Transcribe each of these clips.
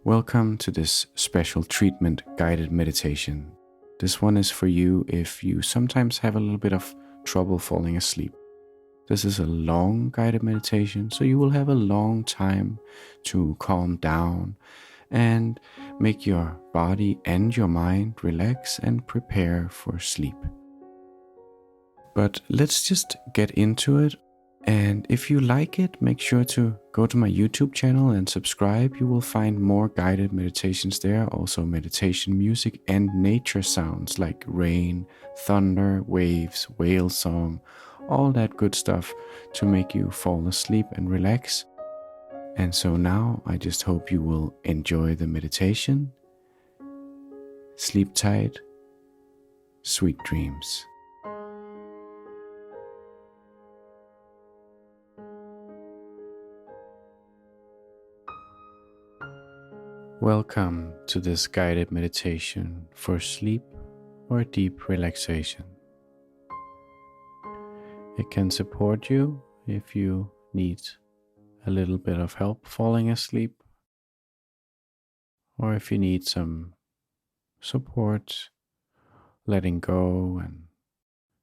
Welcome to this special treatment guided meditation. This one is for you if you sometimes have a little bit of trouble falling asleep. This is a long guided meditation, so you will have a long time to calm down and make your body and your mind relax and prepare for sleep. But let's just get into it. And if you like it, make sure to go to my YouTube channel and subscribe. You will find more guided meditations there, also meditation music and nature sounds like rain, thunder, waves, whale song, all that good stuff to make you fall asleep and relax. And so now I just hope you will enjoy the meditation. Sleep tight, sweet dreams. Welcome to this guided meditation for sleep or deep relaxation. It can support you if you need a little bit of help falling asleep, or if you need some support letting go and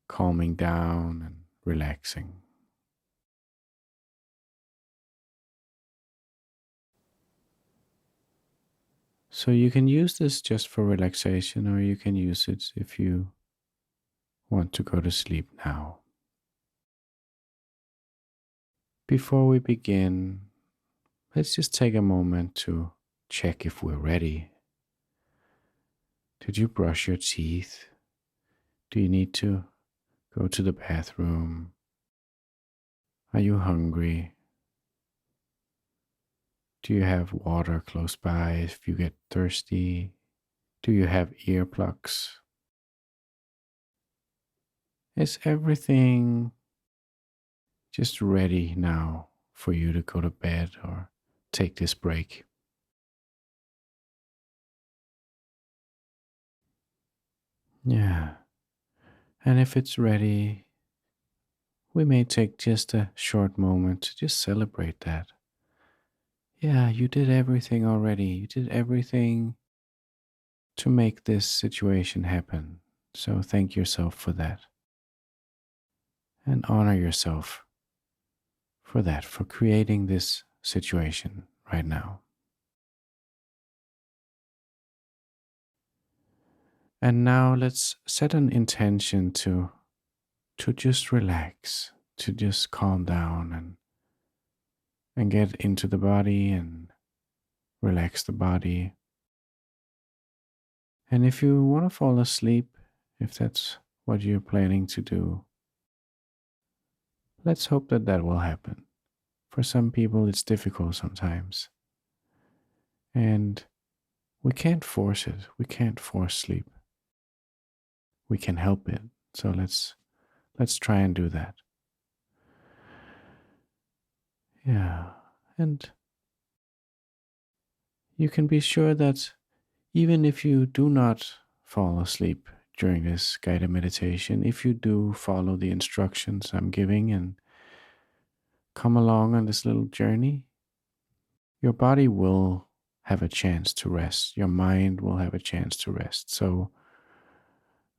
calming down and relaxing. So you can use this just for relaxation, or you can use it if you want to go to sleep now. Before we begin, let's just take a moment to check if we're ready. Did you brush your teeth? Do you need to go to the bathroom? Are you hungry? Do you have water close by if you get thirsty? Do you have earplugs? Is everything just ready now for you to go to bed or take this break? Yeah. And if it's ready, we may take just a short moment to just celebrate that. Yeah, you did everything already. You did everything to make this situation happen. So thank yourself for that. And honor yourself for that, for creating this situation right now. And now let's set an intention to just relax, to just calm down and get into the body and relax the body. And if you want to fall asleep, if that's what you're planning to do, let's hope that that will happen. For some people, it's difficult sometimes. And we can't force it. We can't force sleep. We can help it. So let's try and do that. Yeah. And you can be sure that even if you do not fall asleep during this guided meditation, if you do follow the instructions I'm giving and come along on this little journey, your body will have a chance to rest. Your mind will have a chance to rest. So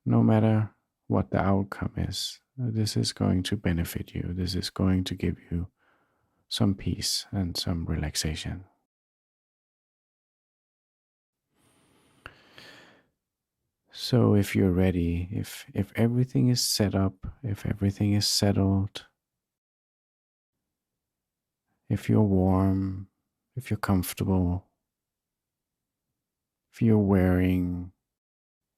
no matter what the outcome is, this is going to benefit you. This is going to give you some peace and some relaxation. So if you're ready, if everything is set up, if everything is settled, if you're warm, if you're comfortable, if you're wearing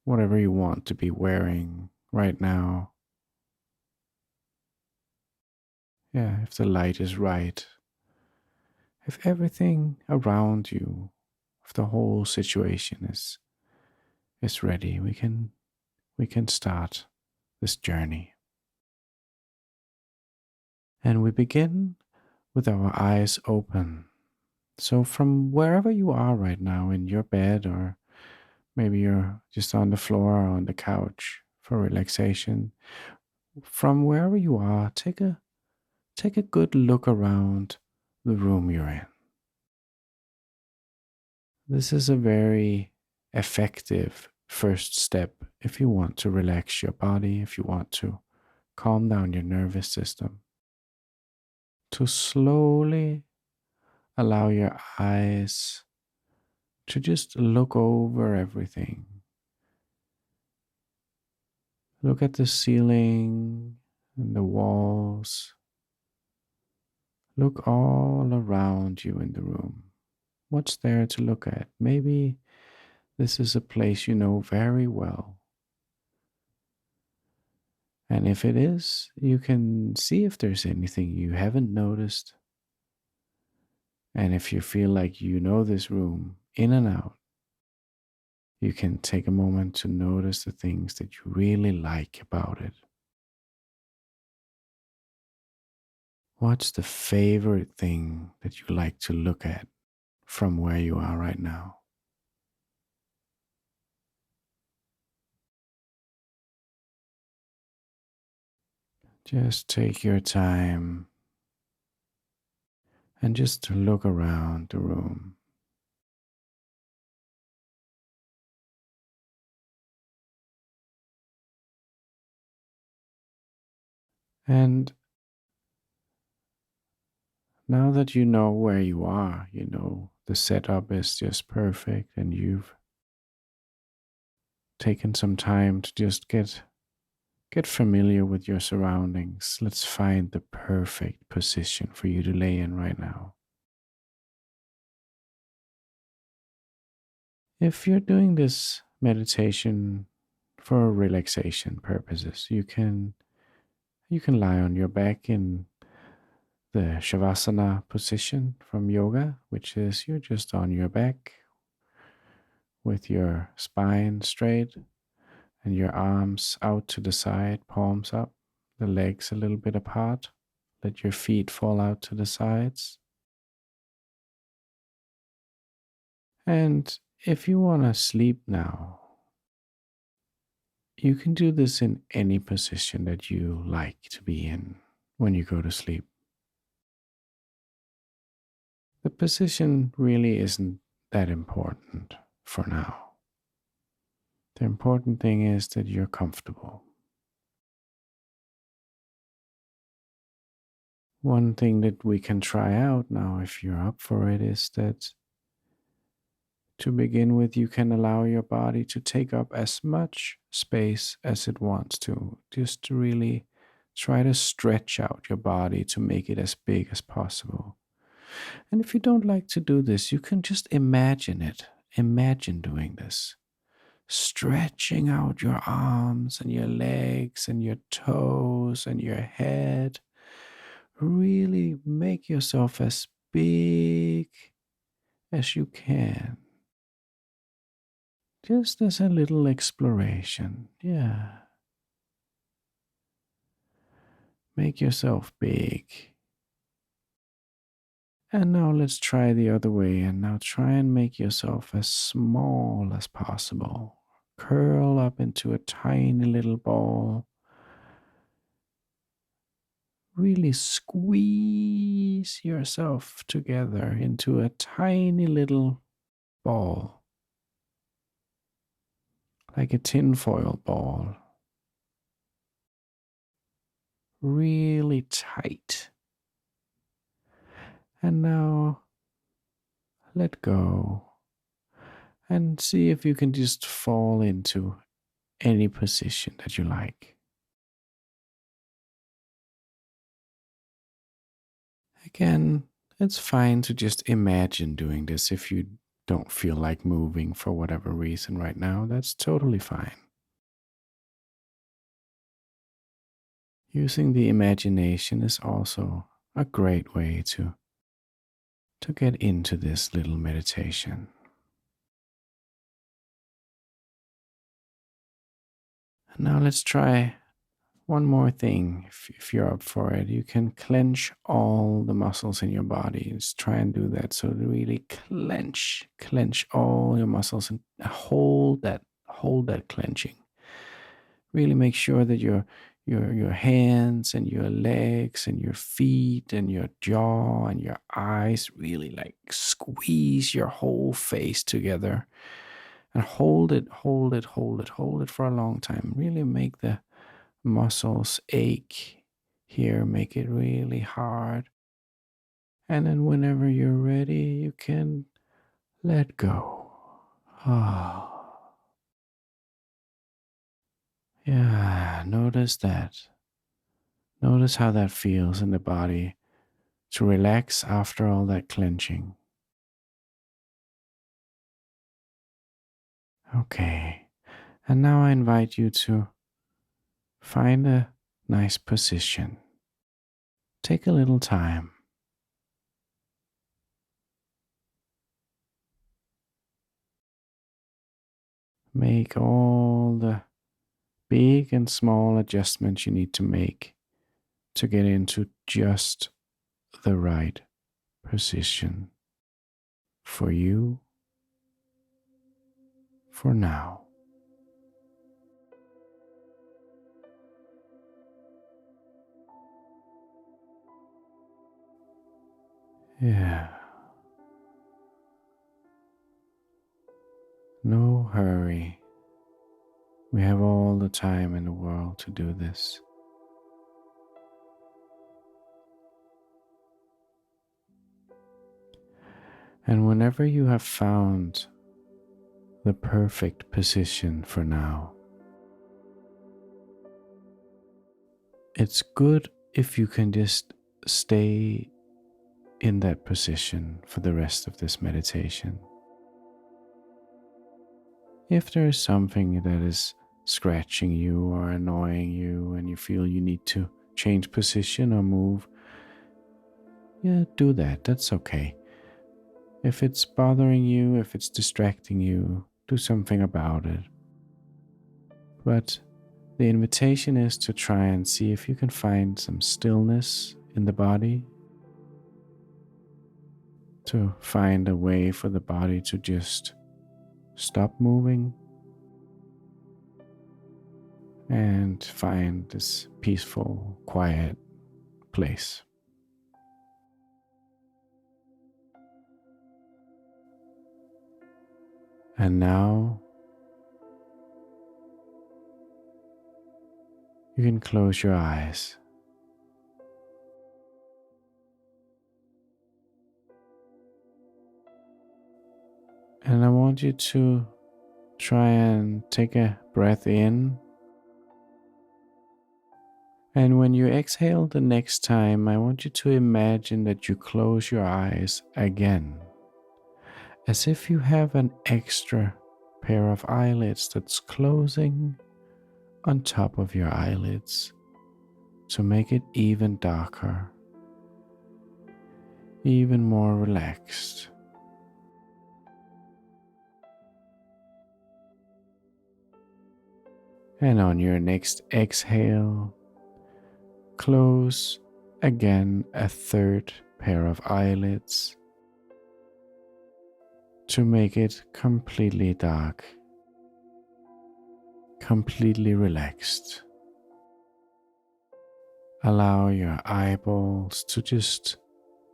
whatever you want to be wearing right now, yeah, if the light is right, if everything around you, if the whole situation is ready, we can start this journey. And we begin with our eyes open. So from wherever you are right now, in your bed, or maybe you're just on the floor or on the couch for relaxation, from wherever you are, take a good look around the room you're in. This is a very effective first step if you want to relax your body, if you want to calm down your nervous system, to slowly allow your eyes to just look over everything. Look at the ceiling and the walls. Look all around you in the room. What's there to look at? Maybe this is a place you know very well. And if it is, you can see if there's anything you haven't noticed. And if you feel like you know this room in and out, you can take a moment to notice the things that you really like about it. What's the favorite thing that you like to look at from where you are right now? Just take your time and just look around the room. And now that you know where you are, you know the setup is just perfect and you've taken some time to just get familiar with your surroundings. Let's find the perfect position for you to lay in right now. If you're doing this meditation for relaxation purposes, you can lie on your back in the shavasana position from yoga, which is you're just on your back with your spine straight and your arms out to the side, palms up, the legs a little bit apart. Let your feet fall out to the sides. And if you want to sleep now, you can do this in any position that you like to be in when you go to sleep. The position really isn't that important for now. The important thing is that you're comfortable. One thing that we can try out now, if you're up for it, is that to begin with, you can allow your body to take up as much space as it wants to, just to really try to stretch out your body to make it as big as possible. And if you don't like to do this, you can just imagine it. Imagine doing this. Stretching out your arms and your legs and your toes and your head. Really make yourself as big as you can. Just as a little exploration. Yeah. Make yourself big. And now let's try the other way. And now try and make yourself as small as possible. Curl up into a tiny little ball. Really squeeze yourself together into a tiny little ball. Like a tinfoil ball. Really tight. And now let go and see if you can just fall into any position that you like. Again, it's fine to just imagine doing this if you don't feel like moving for whatever reason right now. That's totally fine. Using the imagination is also a great way to get into this little meditation. And now let's try one more thing. If you're up for it, you can clench all the muscles in your body. Just try and do that. So really clench all your muscles and hold that clenching. Really make sure that your hands and your legs and your feet and your jaw and your eyes really like squeeze squeeze your whole face together and hold it, hold it, hold it, hold it for a long time. Really make the muscles ache here, make it really hard. And then whenever you're ready, you can let go. Ah, yeah, notice that. Notice how that feels in the body to relax after all that clenching. Okay, and now I invite you to find a nice position. Take a little time. Make all the big and small adjustments you need to make to get into just the right position for you for now. Yeah, no hurry. We have all the time in the world to do this. And whenever you have found the perfect position for now, it's good if you can just stay in that position for the rest of this meditation. If there is something that is scratching you or annoying you and you feel you need to change position or move, yeah, do that. That's okay. If it's bothering you, if it's distracting you, do something about it. But the invitation is to try and see if you can find some stillness in the body, to find a way for the body to just stop moving and find this peaceful, quiet place. And now you can close your eyes. And I want you to try and take a breath in. And when you exhale the next time, I want you to imagine that you close your eyes again, as if you have an extra pair of eyelids that's closing on top of your eyelids to make it even darker, even more relaxed. And on your next exhale, close again a third pair of eyelids to make it completely dark, completely relaxed. Allow your eyeballs to just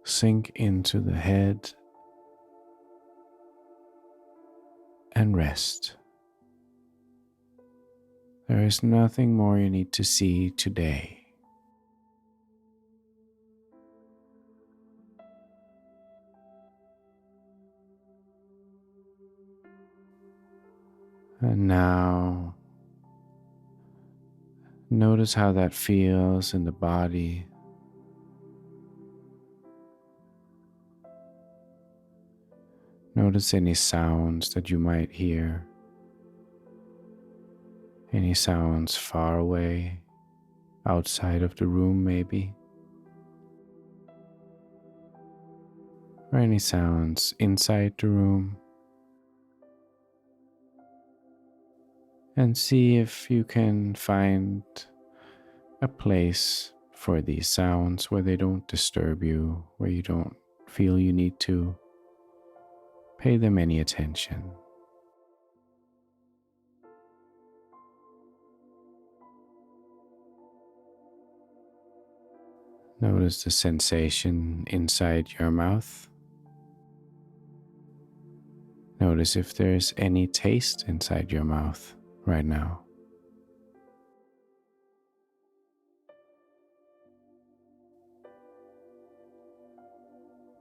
sink into the head and rest. There is nothing more you need to see today. And now, notice how that feels in the body. Notice any sounds that you might hear. Any sounds far away, outside of the room maybe. Or any sounds inside the room. And see if you can find a place for these sounds where they don't disturb you, where you don't feel you need to pay them any attention. Notice the sensation inside your mouth. Notice if there's any taste inside your mouth right now.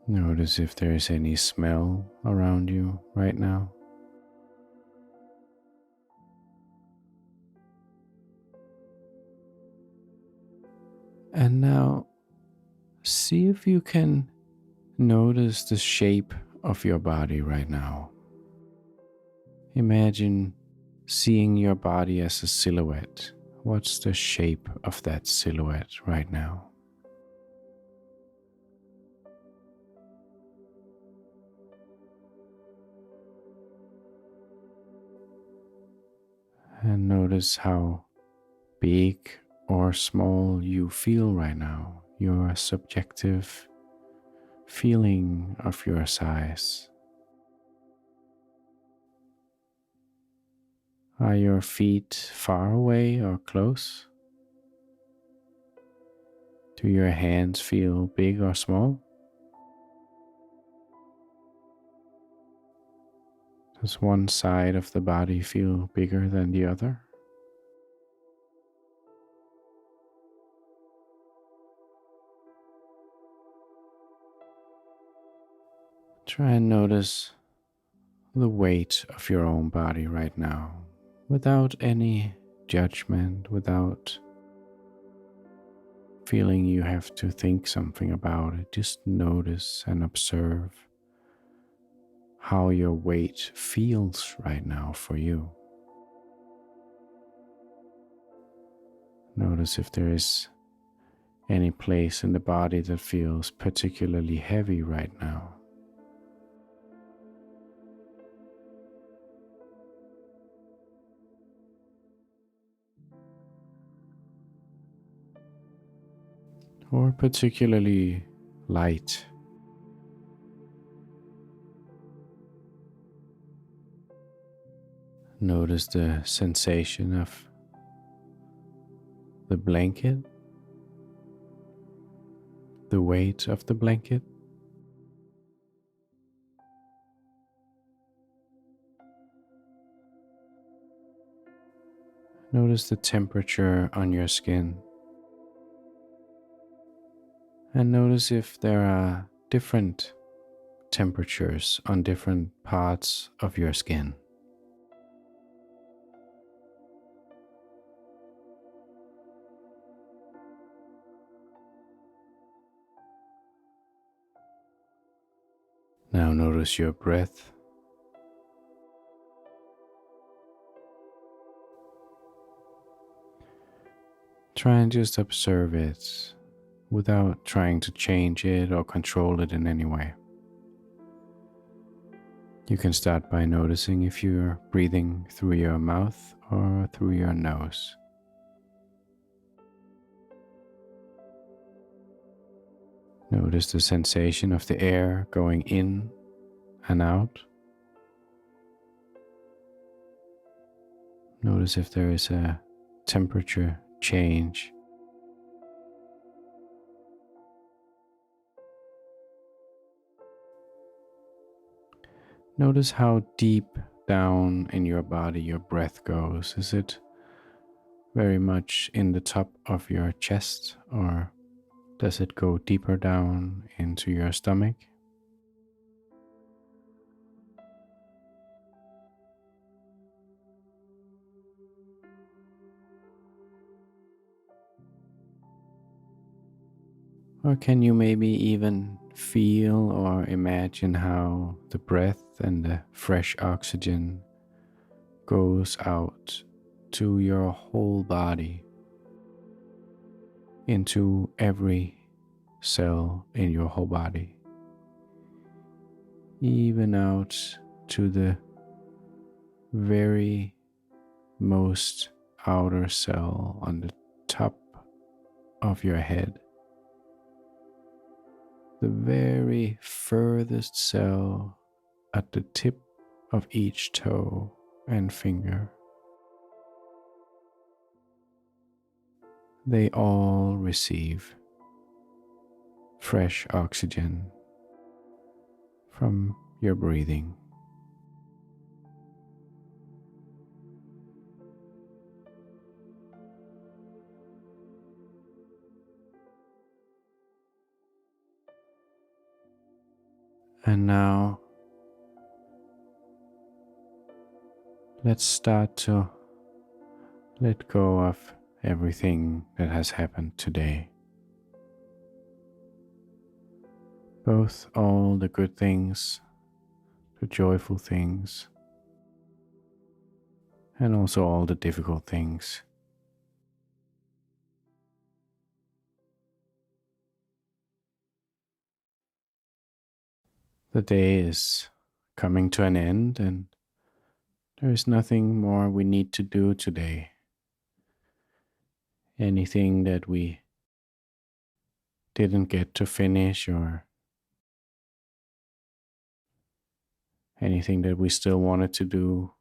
Notice if there's any smell around you right now. And now see if you can notice the shape of your body right now. Imagine seeing your body as a silhouette. What's the shape of that silhouette right now? And notice how big or small you feel right now, your subjective feeling of your size. Are your feet far away or close? Do your hands feel big or small? Does one side of the body feel bigger than the other? Try and notice the weight of your own body right now without any judgment, without feeling you have to think something about it. Just notice and observe how your weight feels right now for you. Notice if there is any place in the body that feels particularly heavy right now. Or particularly light. Notice the sensation of the blanket, the weight of the blanket. Notice the temperature on your skin. And notice if there are different temperatures on different parts of your skin. Now notice your breath. Try and just observe it without trying to change it or control it in any way. You can start by noticing if you're breathing through your mouth or through your nose. Notice the sensation of the air going in and out. Notice if there is a temperature change. Notice how deep down in your body your breath goes. Is it very much in the top of your chest, or does it go deeper down into your stomach? Or can you maybe even feel or imagine how the breath and the fresh oxygen goes out to your whole body, into every cell in your whole body, even out to the very most outer cell on the top of your head, the very furthest cell at the tip of each toe and finger. They all receive fresh oxygen from your breathing. And now let's start to let go of everything that has happened today. Both all the good things, the joyful things, and also all the difficult things. The day is coming to an end, and there is nothing more we need to do today. Anything that we didn't get to finish, or anything that we still wanted to do,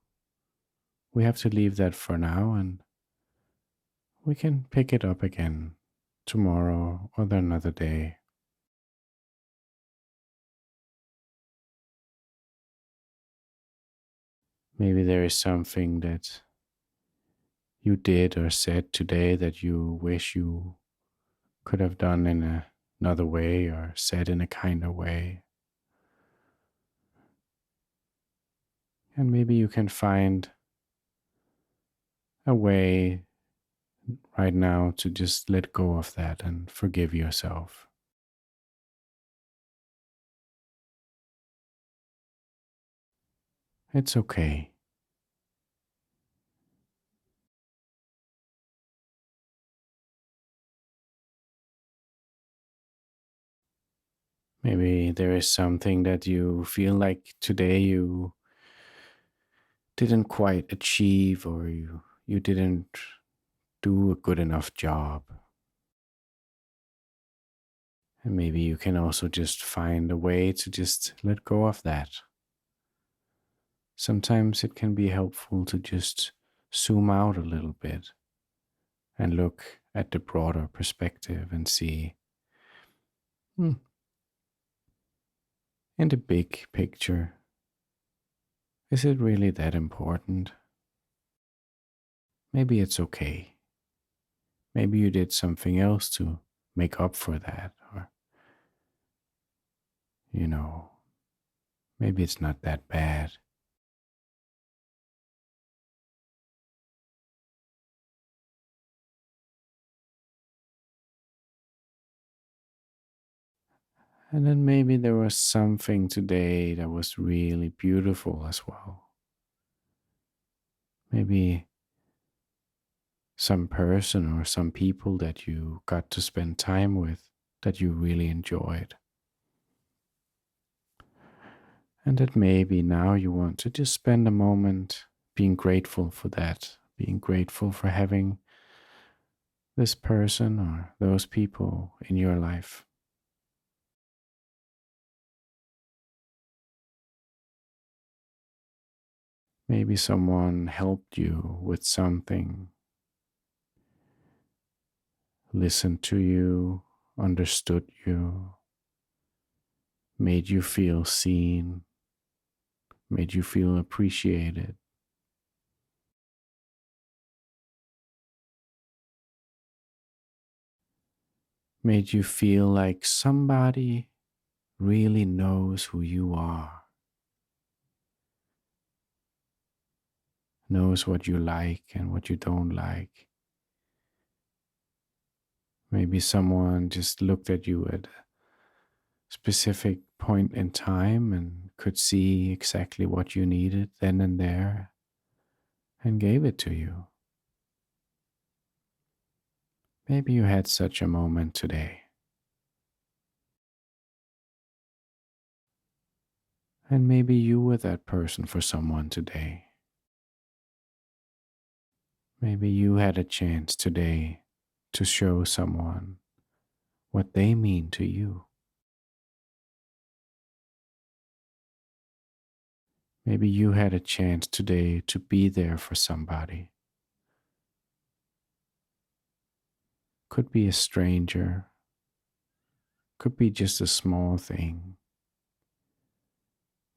we have to leave that for now, and we can pick it up again tomorrow or another day. Maybe there is something that you did or said today that you wish you could have done in another way or said in a kinder way. And maybe you can find a way right now to just let go of that and forgive yourself. It's okay. Maybe there is something that you feel like today you didn't quite achieve, or you didn't do a good enough job. And maybe you can also just find a way to just let go of that. Sometimes it can be helpful to just zoom out a little bit and look at the broader perspective and see, hmm, in the big picture, is it really that important? Maybe it's okay. Maybe you did something else to make up for that, or, you know, maybe it's not that bad. And then maybe there was something today that was really beautiful as well. Maybe some person or some people that you got to spend time with that you really enjoyed. And that maybe now you want to just spend a moment being grateful for that, being grateful for having this person or those people in your life. Maybe someone helped you with something, listened to you, understood you, made you feel seen, made you feel appreciated, made you feel like somebody really knows who you are, knows what you like and what you don't like. Maybe someone just looked at you at a specific point in time and could see exactly what you needed then and there and gave it to you. Maybe you had such a moment today. And maybe you were that person for someone today. Maybe you had a chance today to show someone what they mean to you. Maybe you had a chance today to be there for somebody. Could be a stranger, could be just a small thing,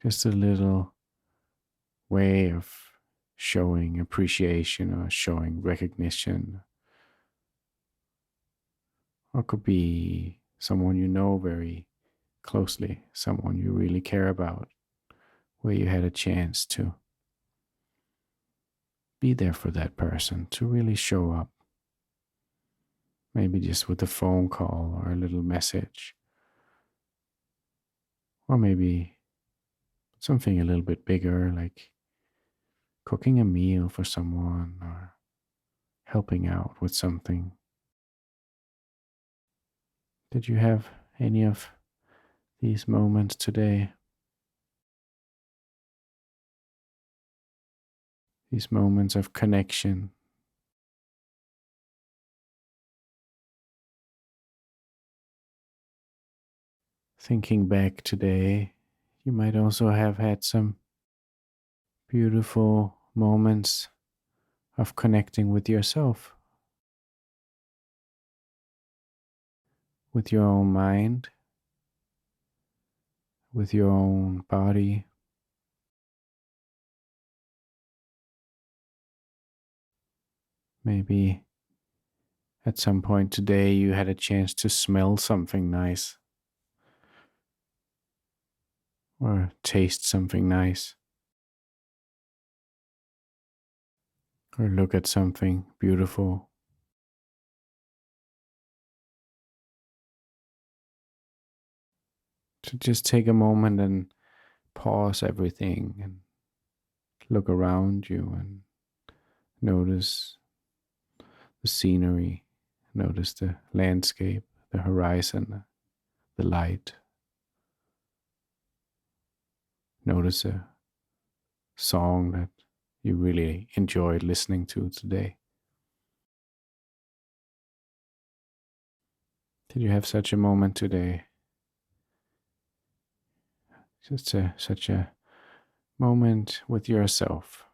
just a little way of showing appreciation or showing recognition. Or could be someone you know very closely, someone you really care about, where you had a chance to be there for that person, to really show up, maybe just with a phone call or a little message, or maybe something a little bit bigger, like cooking a meal for someone or helping out with something. Did you have any of these moments today? These moments of connection? Thinking back today, you might also have had some beautiful moments of connecting with yourself, with your own mind, with your own body. Maybe at some point today you had a chance to smell something nice or taste something nice or look at something beautiful. To just take a moment and pause everything and look around you and notice the scenery, notice the landscape, the horizon, the light. Notice a song that you really enjoyed listening to today. Did you have such a moment today? Such a moment with yourself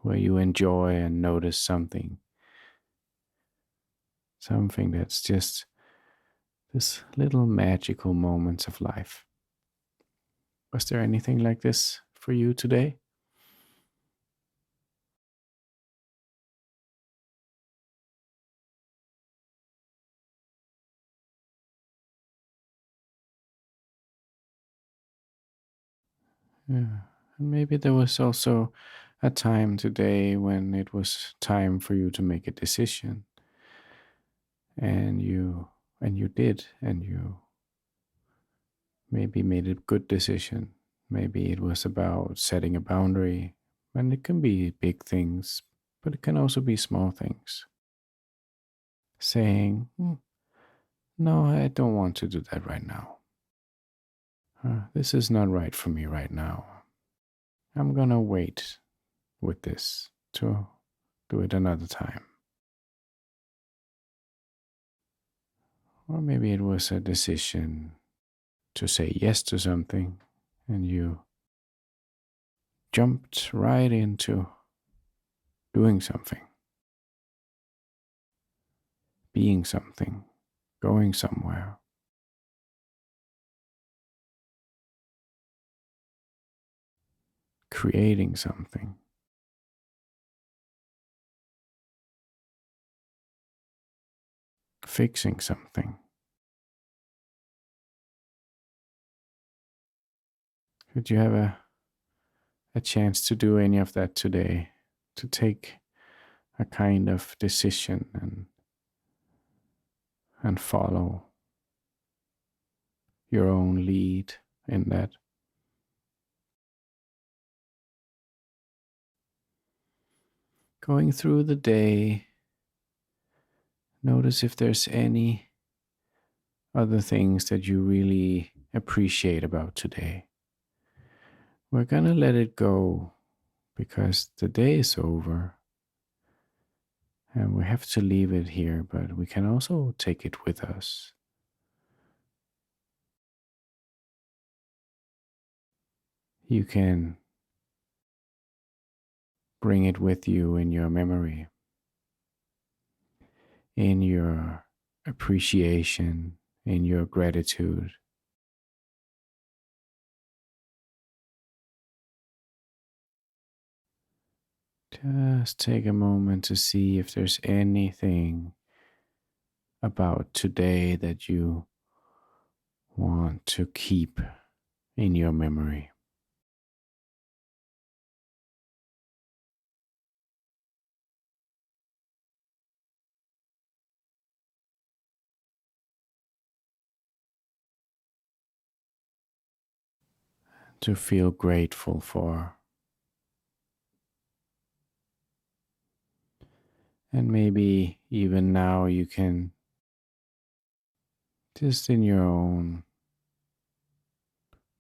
where you enjoy and notice something that's just this little magical moments of life. Was there anything like this for you today? Yeah. And maybe there was also a time today when it was time for you to make a decision, and you did, and you maybe made a good decision. Maybe it was about setting a boundary, and it can be big things, but it can also be small things. Saying, no, I don't want to do that right now. This is not right for me right now. I'm gonna wait with this to do it another time. Or maybe it was a decision to say yes to something and you jumped right into doing something, being something, going somewhere, creating something, fixing something. Did you have a chance to do any of that today? To take a kind of decision and follow your own lead in that? Going through the day, notice if there's any other things that you really appreciate about today. We're gonna let it go because the day is over and we have to leave it here, but we can also take it with us. You can bring it with you in your memory, in your appreciation, in your gratitude. Just take a moment to see if there's anything about today that you want to keep in your memory. To feel grateful for. And maybe even now you can just in your own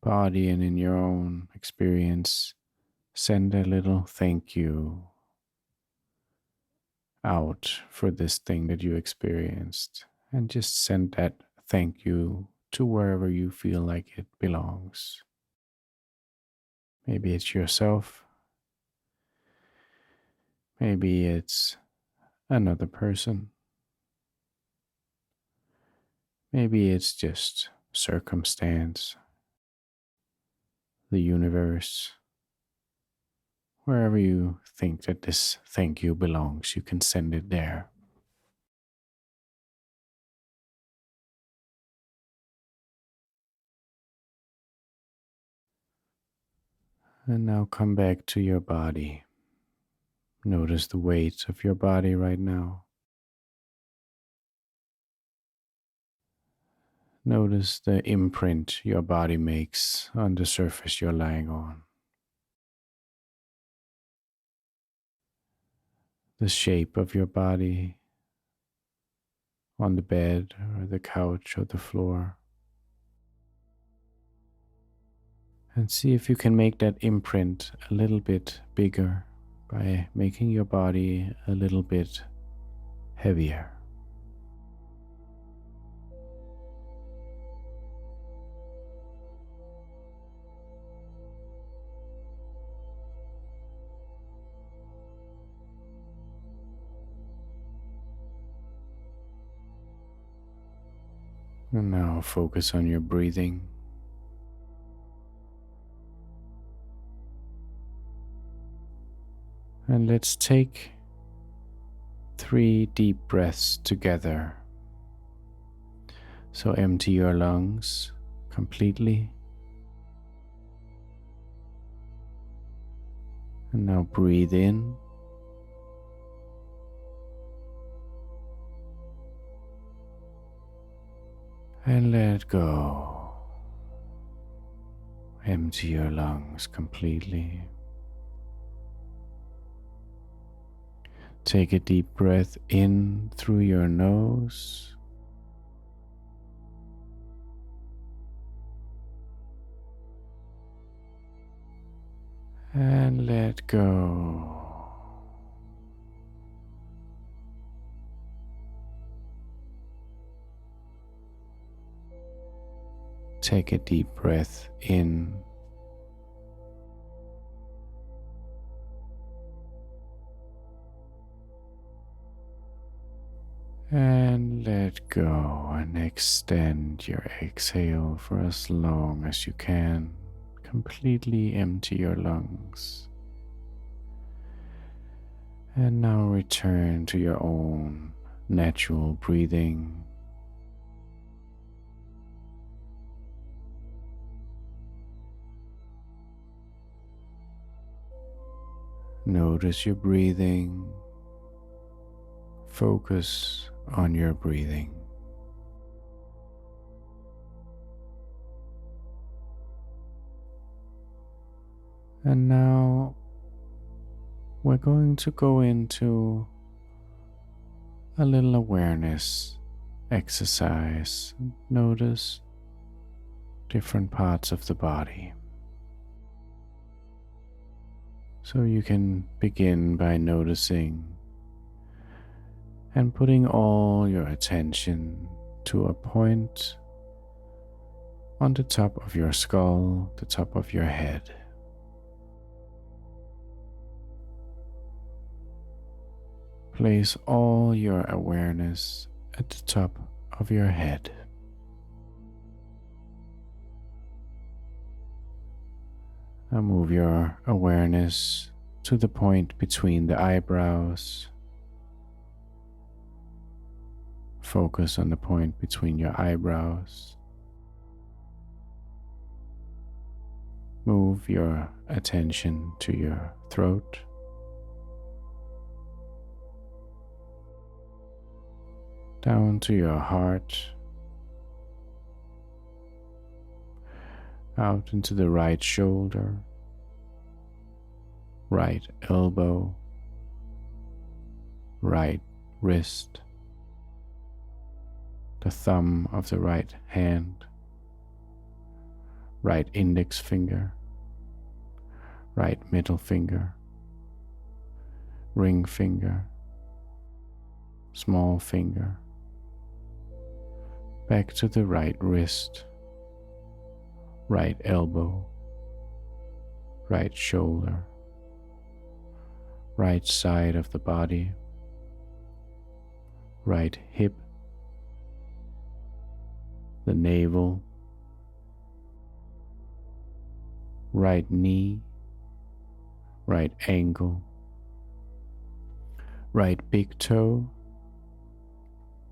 body and in your own experience send a little thank you out for this thing that you experienced. And just send that thank you to wherever you feel like it belongs. Maybe it's yourself. Maybe it's another person. Maybe it's just circumstance, the universe. Wherever you think that this thank you belongs, you can send it there. And now come back to your body. Notice the weight of your body right now. Notice the imprint your body makes on the surface you're lying on. The shape of your body on the bed or the couch or the floor. And see if you can make that imprint a little bit bigger by making your body a little bit heavier. And now focus on your breathing. And let's take 3 deep breaths together. So empty your lungs completely. And now breathe in. And let go. Empty your lungs completely. Take a deep breath in through your nose. And let go. Take a deep breath in. And let go and extend your exhale for as long as you can. Completely empty your lungs. And now return to your own natural breathing. Notice your breathing. Focus on your breathing. And now we're going to go into a little awareness exercise. Notice different parts of the body. So you can begin by noticing and putting all your attention to a point on the top of your skull, the top of your head. Place all your awareness at the top of your head. Now move your awareness to the point between the eyebrows. Focus on the point between your eyebrows. Move your attention to your throat, down to your heart, out into the right shoulder, right elbow, right wrist, the thumb of the right hand, right index finger, right middle finger, ring finger, small finger, back to the right wrist, right elbow, right shoulder, right side of the body, right hip, the navel, right knee, right ankle, right big toe,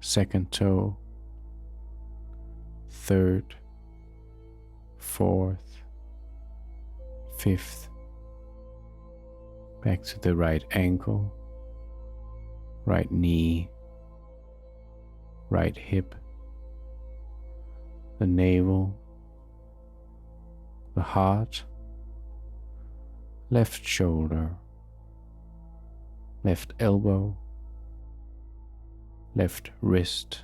second toe, third, fourth, fifth, back to the right ankle, right knee, right hip, the navel, the heart, left shoulder, left elbow, left wrist,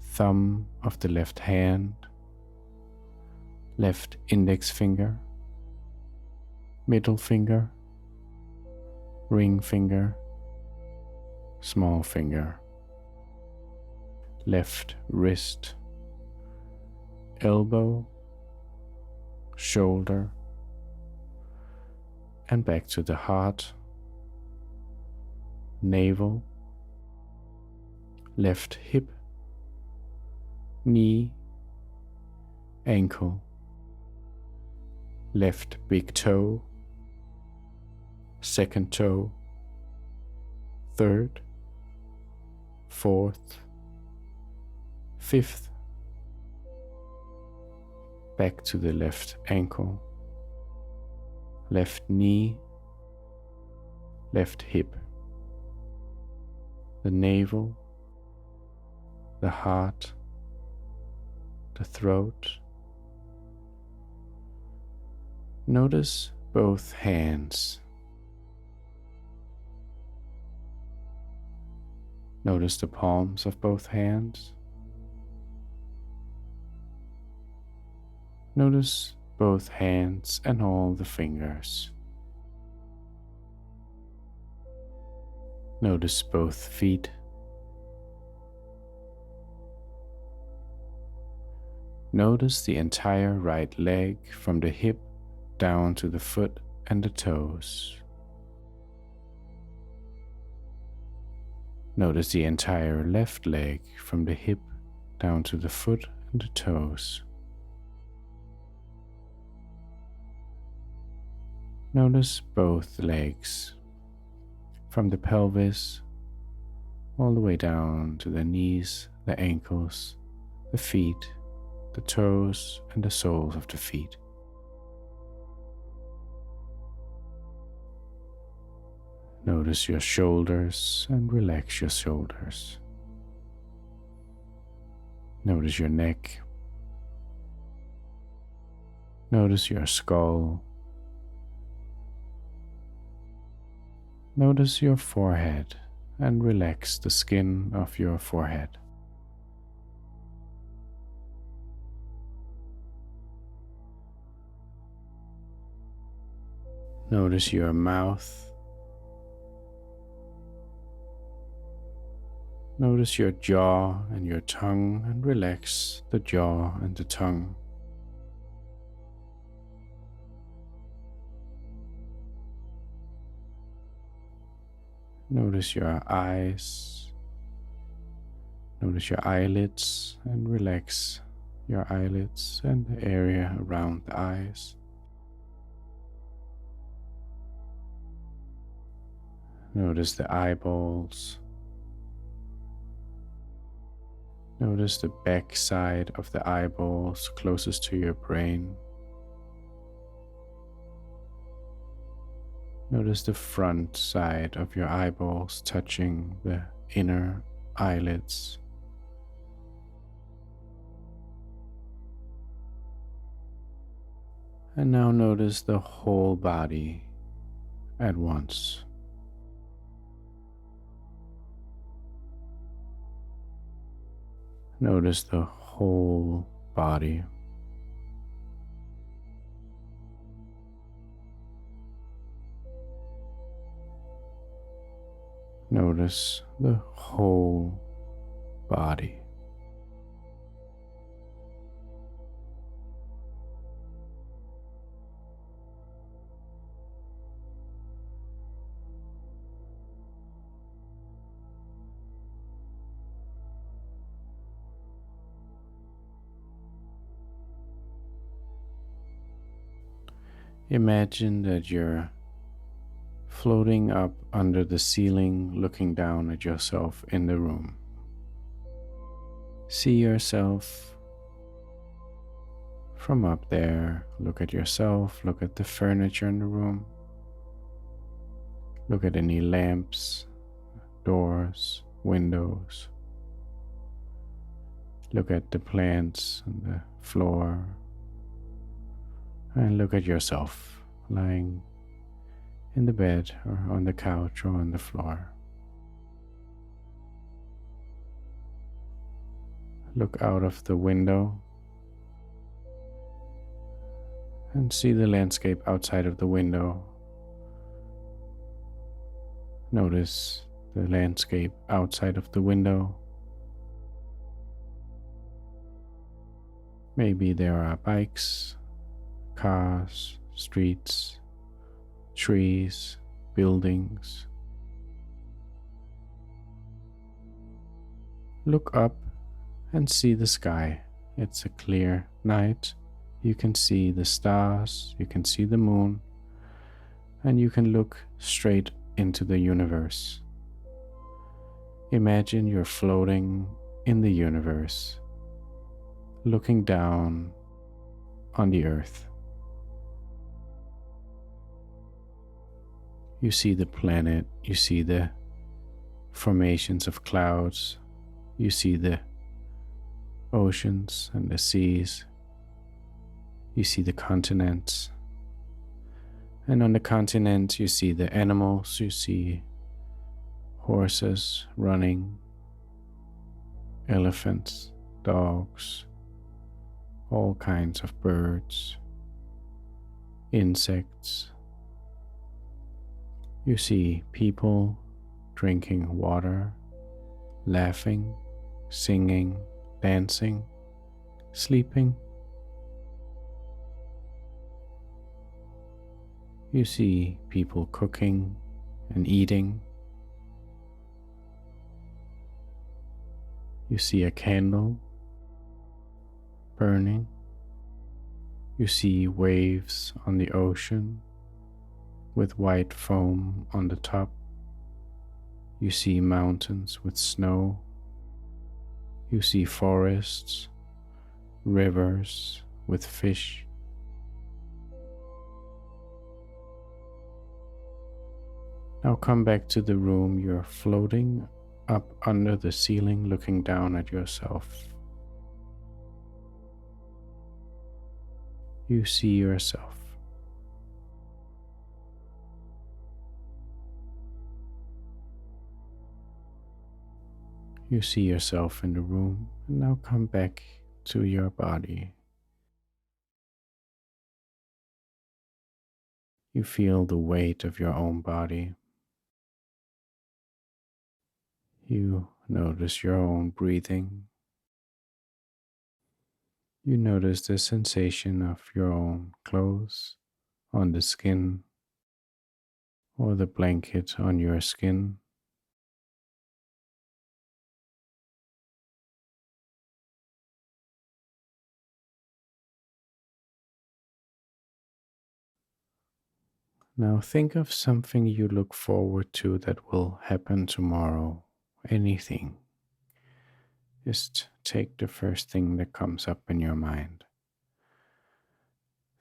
thumb of the left hand, left index finger, middle finger, ring finger, small finger, left wrist, elbow, shoulder, and back to the heart, navel, left hip, knee, ankle, left big toe, second toe, third, fourth, fifth, back to the left ankle, left knee, left hip, the navel, the heart, the throat. Notice both hands. Notice the palms of both hands. Notice both hands and all the fingers. Notice both feet. Notice the entire right leg from the hip down to the foot and the toes. Notice the entire left leg from the hip down to the foot and the toes. Notice both legs from the pelvis all the way down to the knees, the ankles, the feet, the toes, and the soles of the feet. Notice your shoulders and relax your shoulders. Notice your neck. Notice your skull. Notice your forehead and relax the skin of your forehead. Notice your mouth. Notice your jaw and your tongue and relax the jaw and the tongue. Notice your eyes. Notice your eyelids and relax your eyelids and the area around the eyes. Notice the eyeballs. Notice the back side of the eyeballs closest to your brain. Notice the front side of your eyeballs touching the inner eyelids. And now notice the whole body at once. Notice the whole body. Notice the whole body. Imagine that you're floating up under the ceiling, looking down at yourself in the room. See yourself from up there. Look at yourself, look at the furniture in the room. Look at any lamps, doors, windows. Look at the plants on the floor. And look at yourself lying in the bed or on the couch or on the floor. Look out of the window and see the landscape outside of the window. Notice the landscape outside of the window. Maybe there are bikes, cars, streets, trees, buildings. Look up and see the sky. It's a clear night. You can see the stars, you can see the moon, and you can look straight into the universe. Imagine you're floating in the universe, looking down on the earth. You see the planet, you see the formations of clouds, you see the oceans and the seas, you see the continents, and on the continent you see the animals, you see horses running, elephants, dogs, all kinds of birds, insects. You see people drinking water, laughing, singing, dancing, sleeping. You see people cooking and eating. You see a candle burning. You see waves on the ocean with white foam on the top. You see mountains with snow. You see forests, rivers with fish. Now come back to the room. You're floating up under the ceiling, looking down at yourself. You see yourself. You see yourself in the room, and now come back to your body. You feel the weight of your own body. You notice your own breathing. You notice the sensation of your own clothes on the skin or the blanket on your skin. Now think of something you look forward to that will happen tomorrow. Anything. Just take the first thing that comes up in your mind.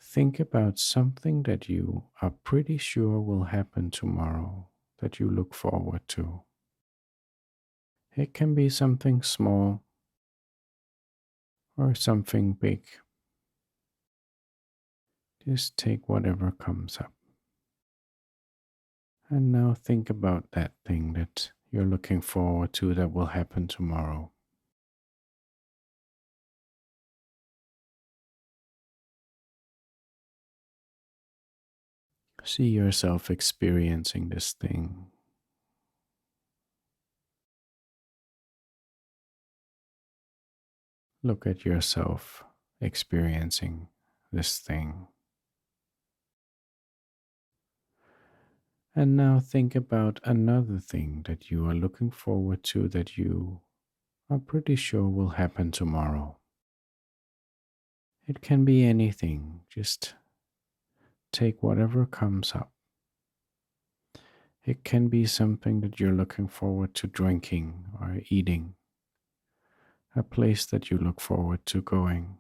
think about something that you are pretty sure will happen tomorrow that you look forward to. It can be something small or something big. Just take whatever comes up. And now think about that thing that you're looking forward to that will happen tomorrow. See yourself experiencing this thing. Look at yourself experiencing this thing. And now think about another thing that you are looking forward to that you are pretty sure will happen tomorrow. It can be anything, just take whatever comes up. It can be something that you're looking forward to drinking or eating, a place that you look forward to going,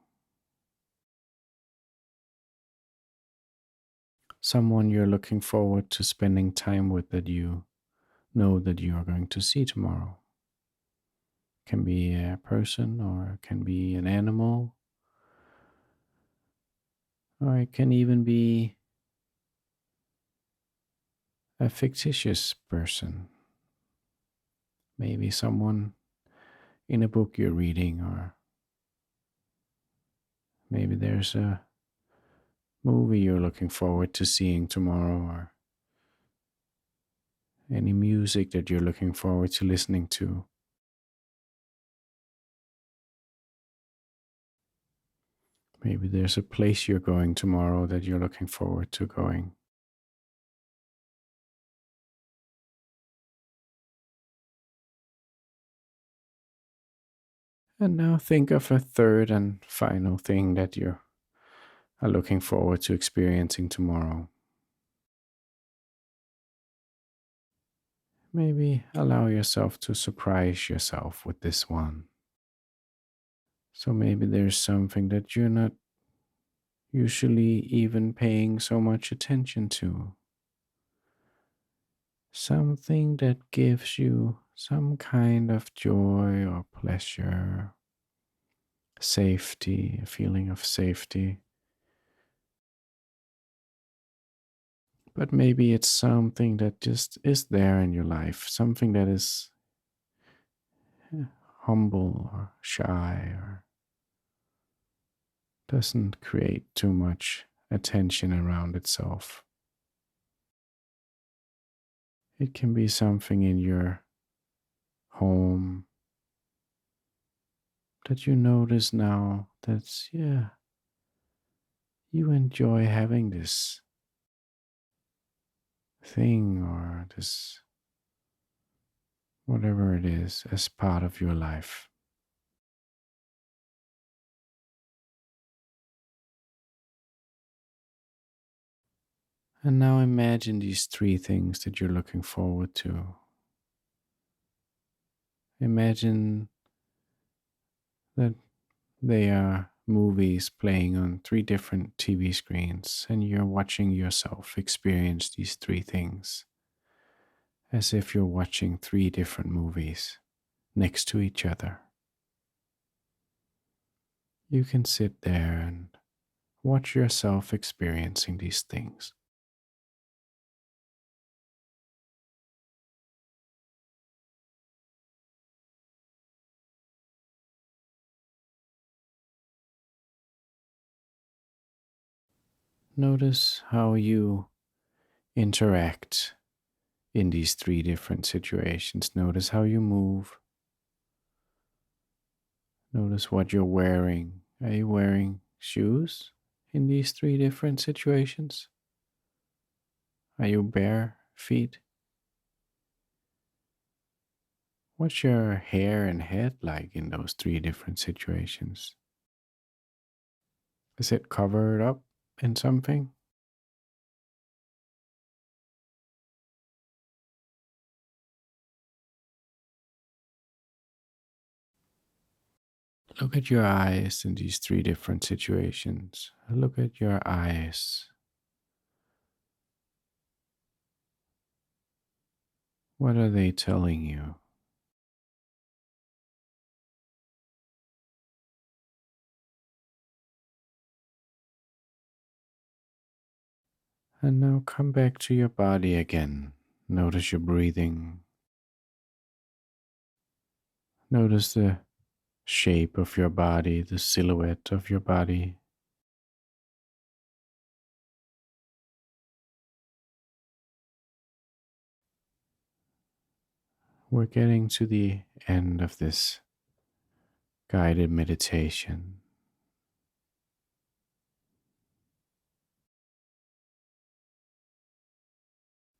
someone you're looking forward to spending time with that you know that you are going to see tomorrow. It can be a person or it can be an animal, or it can even be a fictitious person. Maybe someone in a book you're reading, or maybe there's a movie you're looking forward to seeing tomorrow, or any music that you're looking forward to listening to. Maybe there's a place you're going tomorrow that you're looking forward to going. And now think of a third and final thing that you are looking forward to experiencing tomorrow. Maybe allow yourself to surprise yourself with this one. So maybe there's something that you're not usually even paying so much attention to. Something that gives you some kind of joy or pleasure, safety, a feeling of safety. But maybe it's something that just is there in your life, something that is humble or shy or doesn't create too much attention around itself. It can be something in your home that you notice now that's, yeah, you enjoy having this thing or this whatever it is as part of your life. And now imagine these three things that you're looking forward to. Imagine that they are movies playing on three different TV screens, and you're watching yourself experience these three things as if you're watching three different movies next to each other. You can sit there and watch yourself experiencing these things. Notice how you interact in these three different situations. Notice how you move. Notice what you're wearing. Are you wearing shoes in these three different situations? Are you bare feet? What's your hair and head like in those three different situations? Is it covered up in something? Look at your eyes in these three different situations. Look at your eyes. What are they telling you? And now come back to your body again. Notice your breathing. Notice the shape of your body, the silhouette of your body. We're getting to the end of this guided meditation.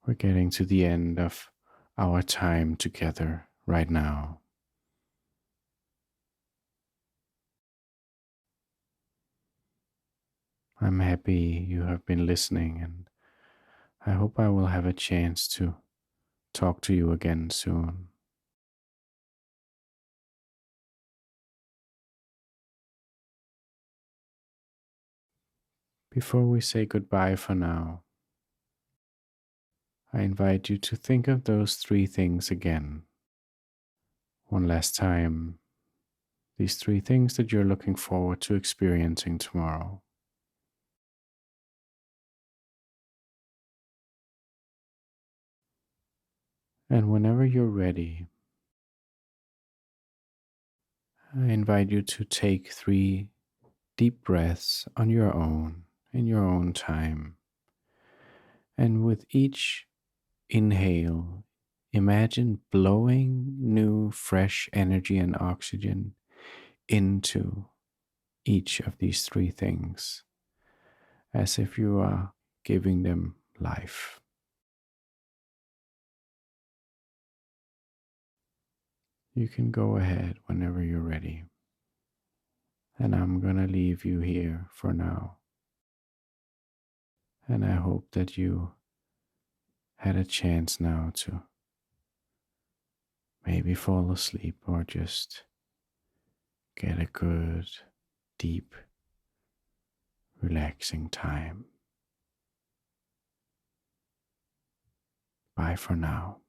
We're getting to the end of our time together right now. I'm happy you have been listening, and I hope I will have a chance to talk to you again soon. Before we say goodbye for now, I invite you to think of those three things again. One last time, these three things that you're looking forward to experiencing tomorrow. And whenever you're ready, I invite you to take 3 deep breaths on your own, in your own time. And with each inhale, imagine blowing new, fresh energy and oxygen into each of these 3 things, as if you are giving them life. You can go ahead whenever you're ready. And I'm going to leave you here for now. And I hope that you had a chance now to maybe fall asleep or just get a good, deep, relaxing time. Bye for now.